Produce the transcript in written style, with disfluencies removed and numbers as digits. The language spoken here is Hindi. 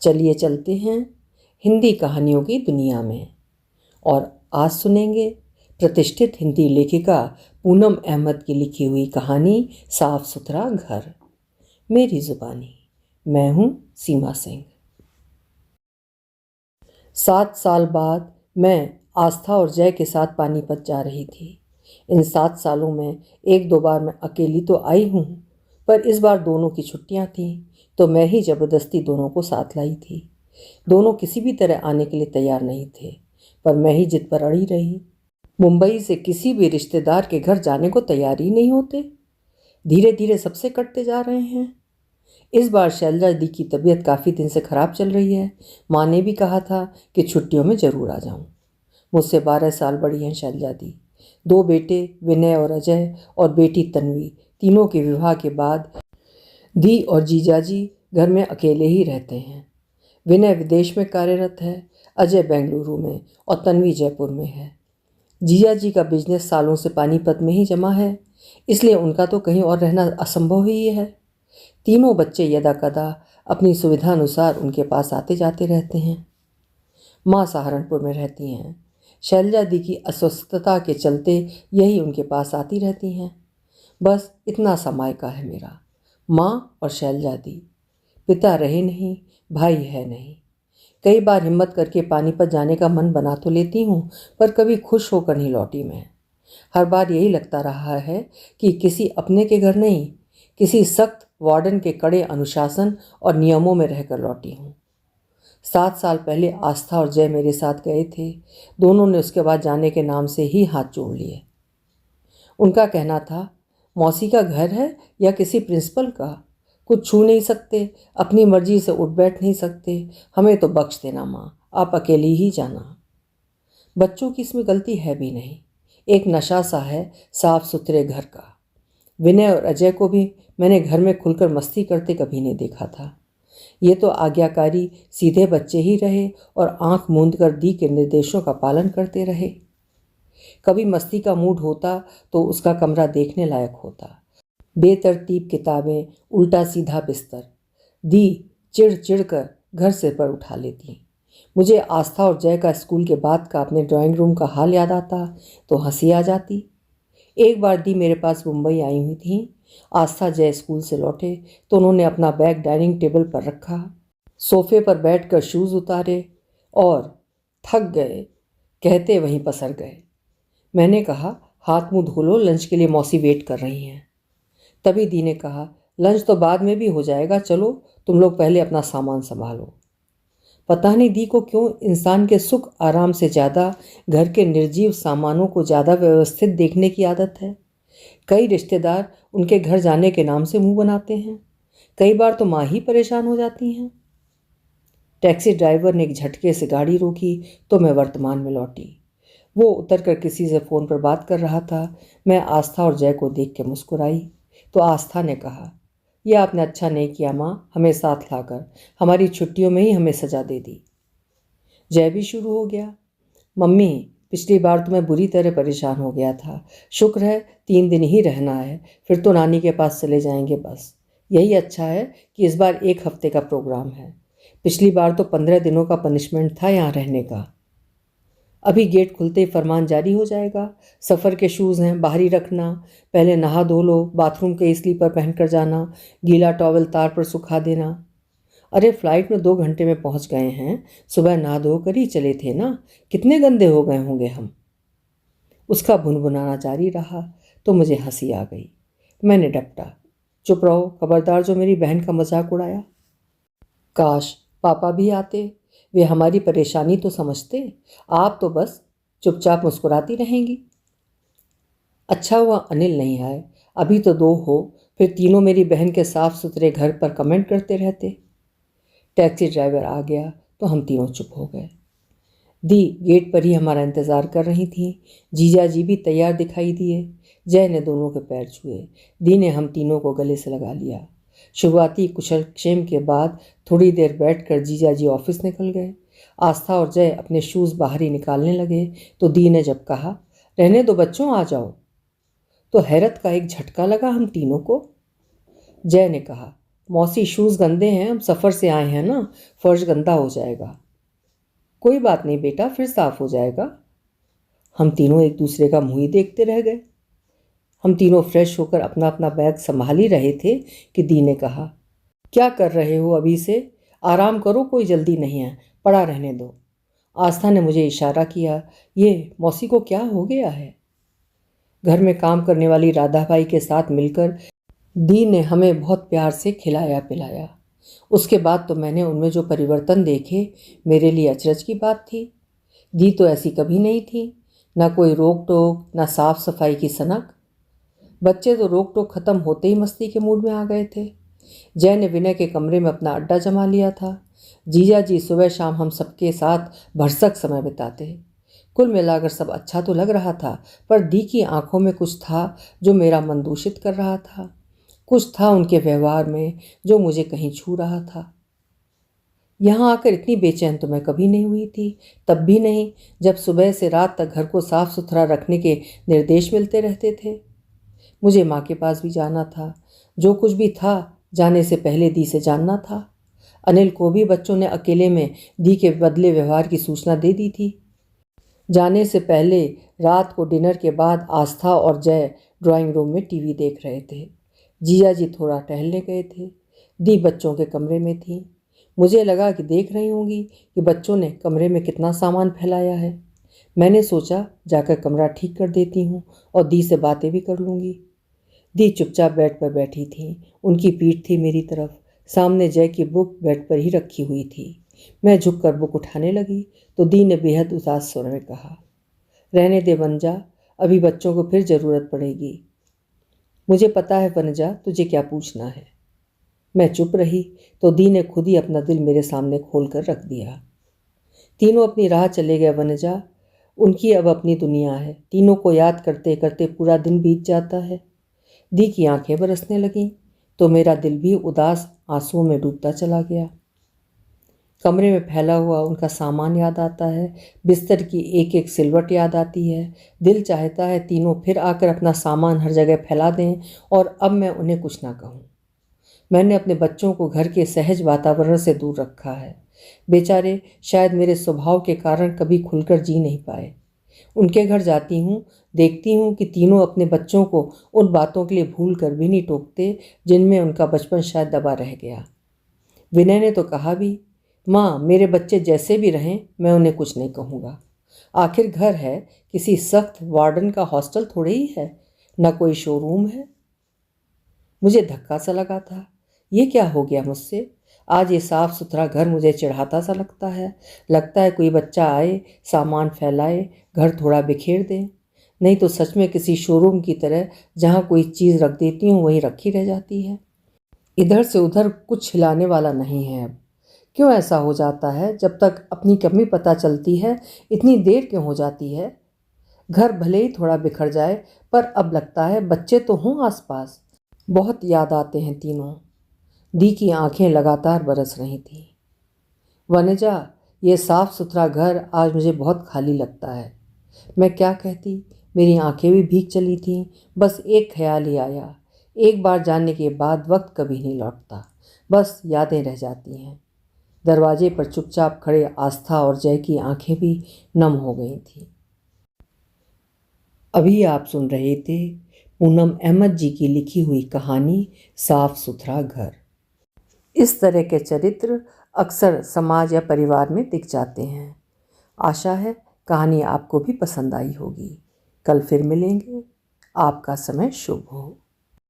चलिए चलते हैं हिंदी कहानियों की दुनिया में और आज सुनेंगे प्रतिष्ठित हिंदी लेखिका पूनम अहमद की लिखी हुई कहानी साफ सुथरा घर। मेरी जुबानी। मैं हूँ सीमा सिंह। 7 साल बाद मैं आस्था और जय के साथ पानीपत जा रही थी। इन 7 सालों में 1-2 बार मैं अकेली तो आई हूँ, पर इस बार दोनों की छुट्टियाँ थीं तो मैं ही ज़बरदस्ती दोनों को साथ लाई थी। दोनों किसी भी तरह आने के लिए तैयार नहीं थे, पर मैं ही जिद पर अड़ी रही। मुंबई से किसी भी रिश्तेदार के घर जाने को तैयार ही नहीं होते। धीरे धीरे सबसे कटते जा रहे हैं। इस बार शैलजा दी की तबीयत काफ़ी दिन से ख़राब चल रही है। माँ ने भी कहा था कि छुट्टियों में ज़रूर आ जाऊँ। मुझसे 12 साल बड़ी हैं शैलजा दी। 2 बेटे विनय और अजय और बेटी तन्वी। तीनों के विवाह के बाद दी और जीजाजी घर में अकेले ही रहते हैं। विनय विदेश में कार्यरत है, अजय बेंगलुरु में और तन्वी जयपुर में है। जीजाजी का बिजनेस सालों से पानीपत में ही जमा है, इसलिए उनका तो कहीं और रहना असंभव ही है। तीनों बच्चे यदा कदा अपनी सुविधा अनुसार उनके पास आते जाते रहते हैं। माँ सहारनपुर में रहती हैं। शैलजा दी की अस्वस्थता के चलते यही उनके पास आती रहती हैं। बस इतना सा मायका है मेरा, माँ और शैलजा दी। पिता रहे नहीं, भाई है नहीं। कई बार हिम्मत करके पानीपत जाने का मन बना तो लेती हूँ, पर कभी खुश होकर नहीं लौटी मैं। हर बार यही लगता रहा है कि किसी अपने के घर नहीं, किसी सख्त वार्डन के कड़े अनुशासन और नियमों में रहकर लौटी हूँ। 7 साल पहले आस्था और जय मेरे साथ गए थे। दोनों ने उसके बाद जाने के नाम से ही हाथ जोड़ लिए। उनका कहना था, मौसी का घर है या किसी प्रिंसिपल का, कुछ छू नहीं सकते, अपनी मर्जी से उठ बैठ नहीं सकते, हमें तो बख्श देना माँ, आप अकेली ही जाना। बच्चों की इसमें गलती है भी नहीं। एक नशा सा है साफ सुथरे घर का। विनय और अजय को भी मैंने घर में खुलकर मस्ती करते कभी नहीं देखा था। ये तो आज्ञाकारी सीधे बच्चे ही रहे और आंख मूंद कर दी के निर्देशों का पालन करते रहे। कभी मस्ती का मूड होता तो उसका कमरा देखने लायक होता। बेतरतीब किताबें, उल्टा सीधा बिस्तर। दी चिढ़ चिढ़ कर घर से पर उठा लेती। मुझे आस्था और जय का स्कूल के बाद का अपने ड्राइंग रूम का हाल याद आता तो हंसी आ जाती। एक बार दी मेरे पास मुंबई आई हुई थी। आस्था जय स्कूल से लौटे तो उन्होंने अपना बैग डाइनिंग टेबल पर रखा, सोफे पर बैठकर शूज़ उतारे और थक गए कहते वहीं पसर गए। मैंने कहा, हाथ मुंह धो लो, लंच के लिए मौसी वेट कर रही हैं। तभी दी ने कहा, लंच तो बाद में भी हो जाएगा, चलो तुम लोग पहले अपना सामान संभालो। पता नहीं दी को क्यों इंसान के सुख आराम से ज़्यादा घर के निर्जीव सामानों को ज़्यादा व्यवस्थित देखने की आदत है। कई रिश्तेदार उनके घर जाने के नाम से मुंह बनाते हैं। कई बार तो माँ ही परेशान हो जाती हैं। टैक्सी ड्राइवर ने एक झटके से गाड़ी रोकी तो मैं वर्तमान में लौटी। वो उतरकर किसी से फ़ोन पर बात कर रहा था। मैं आस्था और जय को देख के मुस्कुराई तो आस्था ने कहा, यह आपने अच्छा नहीं किया माँ, हमें साथ लाकर, हमारी छुट्टियों में ही हमें सजा दे दी। जय भी शुरू हो गया, मम्मी पिछली बार तो मैं बुरी तरह परेशान हो गया था, शुक्र है 3 दिन ही रहना है, फिर तो नानी के पास चले जाएंगे बस। यही अच्छा है कि इस बार 1 हफ्ते का प्रोग्राम है, पिछली बार तो 15 दिनों का पनिशमेंट था यहाँ रहने का। अभी गेट खुलते ही फरमान जारी हो जाएगा, सफ़र के शूज़ हैं बाहर ही रखना, पहले नहा धो लो, बाथरूम के स्लीपर पहनकर जाना, गीला टॉवल तार पर सुखा देना। अरे फ्लाइट में 2 घंटे में पहुंच गए हैं, सुबह नहा धो कर ही चले थे ना, कितने गंदे हो गए होंगे हम। उसका भुनभुनाना जारी रहा तो मुझे हंसी आ गई। मैंने डपटा, चुप रहो, खबरदार जो मेरी बहन का मजाक उड़ाया। काश पापा भी आते, वे हमारी परेशानी तो समझते, आप तो बस चुपचाप मुस्कुराती रहेंगी। अच्छा हुआ अनिल नहीं आए, अभी तो 2 हो, फिर तीनों मेरी बहन के साफ सुथरे घर पर कमेंट करते रहते। टैक्सी ड्राइवर आ गया तो हम तीनों चुप हो गए। दी गेट पर ही हमारा इंतज़ार कर रही थी। जीजा जी भी तैयार दिखाई दिए। जय ने दोनों के पैर छुए। दी ने हम तीनों को गले से लगा लिया। शुरुआती कुशलक्षेम के बाद थोड़ी देर बैठकर जीजा जी ऑफिस निकल गए। आस्था और जय अपने शूज़ बाहर ही निकालने लगे तो दी ने जब कहा, रहने दो बच्चों, आ जाओ, तो हैरत का एक झटका लगा हम तीनों को। जय ने कहा, मौसी शूज़ गंदे हैं, हम सफ़र से आए हैं ना, फर्श गंदा हो जाएगा। कोई बात नहीं बेटा, फिर साफ हो जाएगा। हम तीनों एक दूसरे का मुंह ही देखते रह गए। हम तीनों फ्रेश होकर अपना अपना बैग संभाल ही रहे थे कि दी ने कहा, क्या कर रहे हो अभी से? आराम करो, कोई जल्दी नहीं है, पड़ा रहने दो। आस्था ने मुझे इशारा किया, ये मौसी को क्या हो गया है? घर में काम करने वाली राधा भाई के साथ मिलकर दी ने हमें बहुत प्यार से खिलाया पिलाया। उसके बाद तो मैंने उनमें जो परिवर्तन देखे, मेरे लिए अचरज की बात थी। दी तो ऐसी कभी नहीं थी, ना कोई रोक टोक, ना साफ सफाई की सनक। बच्चे तो रोक टोक खत्म होते ही मस्ती के मूड में आ गए थे। जय ने विनय के कमरे में अपना अड्डा जमा लिया था। जीजा जी सुबह शाम हम सबके साथ भरसक समय बिताते। कुल मिलाकर सब अच्छा तो लग रहा था, पर दी की आंखों में कुछ था जो मेरा मन दूषित कर रहा था। कुछ था उनके व्यवहार में जो मुझे कहीं छू रहा था। यहाँ आकर इतनी बेचैन तो मैं कभी नहीं हुई थी, तब भी नहीं जब सुबह से रात तक घर को साफ सुथरा रखने के निर्देश मिलते रहते थे। मुझे माँ के पास भी जाना था। जो कुछ भी था जाने से पहले दी से जानना था। अनिल को भी बच्चों ने अकेले में दी के बदले व्यवहार की सूचना दे दी थी। जाने से पहले रात को डिनर के बाद आस्था और जय ड्राइंग रूम में टीवी देख रहे थे। जीजा जी थोड़ा टहलने गए थे। दी बच्चों के कमरे में थी। मुझे लगा कि देख रही होंगी कि बच्चों ने कमरे में कितना सामान फैलाया है। मैंने सोचा जाकर कमरा ठीक कर देती हूँ और दी से बातें भी कर लूँगी। दी चुपचाप बेड पर बैठी थी। उनकी पीठ थी मेरी तरफ। सामने जय की बुक बेड पर ही रखी हुई थी। मैं झुककर बुक उठाने लगी तो दी ने बेहद उदास स्वर में कहा, रहने दे वनजा, अभी बच्चों को फिर ज़रूरत पड़ेगी। मुझे पता है वनजा, तुझे क्या पूछना है। मैं चुप रही तो दी ने खुद ही अपना दिल मेरे सामने खोल कर रख दिया। तीनों अपनी राह चले गए वनजा। उनकी अब अपनी दुनिया है। तीनों को याद करते करते पूरा दिन बीत जाता है। दी की आंखें बरसने लगीं तो मेरा दिल भी उदास आंसुओं में डूबता चला गया। कमरे में फैला हुआ उनका सामान याद आता है। बिस्तर की एक एक सिलवट याद आती है। दिल चाहता है तीनों फिर आकर अपना सामान हर जगह फैला दें और अब मैं उन्हें कुछ ना कहूँ। मैंने अपने बच्चों को घर के सहज वातावरण से दूर रखा है। बेचारे शायद मेरे स्वभाव के कारण कभी खुलकर जी नहीं पाए। उनके घर जाती हूँ, देखती हूँ कि तीनों अपने बच्चों को उन बातों के लिए भूल कर भी नहीं टोकते जिनमें उनका बचपन शायद दबा रह गया। विनय ने तो कहा भी, माँ मेरे बच्चे जैसे भी रहें मैं उन्हें कुछ नहीं कहूँगा। आखिर घर है, किसी सख्त वार्डन का हॉस्टल थोड़े ही है, न कोई शोरूम है। मुझे धक्का सा लगा था। ये क्या हो गया मुझसे? आज ये साफ सुथरा घर मुझे चिढ़ाता सा लगता है। लगता है कोई बच्चा आए, सामान फैलाए, घर थोड़ा बिखेर दे। नहीं तो सच में किसी शोरूम की तरह जहाँ कोई चीज़ रख देती हूँ वहीं रखी रह जाती है। इधर से उधर कुछ हिलाने वाला नहीं है अब। क्यों ऐसा हो जाता है? जब तक अपनी कमी पता चलती है इतनी देर क्यों हो जाती है? घर भले ही थोड़ा बिखर जाए पर अब लगता है बच्चे तो हों आसपास। बहुत याद आते हैं तीनों। दी की आंखें लगातार बरस रही थीं। वनजा, ये साफ सुथरा घर आज मुझे बहुत खाली लगता है। मैं क्या कहती, मेरी आंखें भी भीग चली थीं। बस एक ख्याल ही आया, एक बार जाने के बाद वक्त कभी नहीं लौटता, बस यादें रह जाती हैं। दरवाजे पर चुपचाप खड़े आस्था और जय की आंखें भी नम हो गई थीं। अभी आप सुन रहे थे पूनम अहमद जी की लिखी हुई कहानी साफ सुथरा घर। इस तरह के चरित्र अक्सर समाज या परिवार में दिख जाते हैं। आशा है कहानी आपको भी पसंद आई होगी। कल फिर मिलेंगे। आपका समय शुभ हो।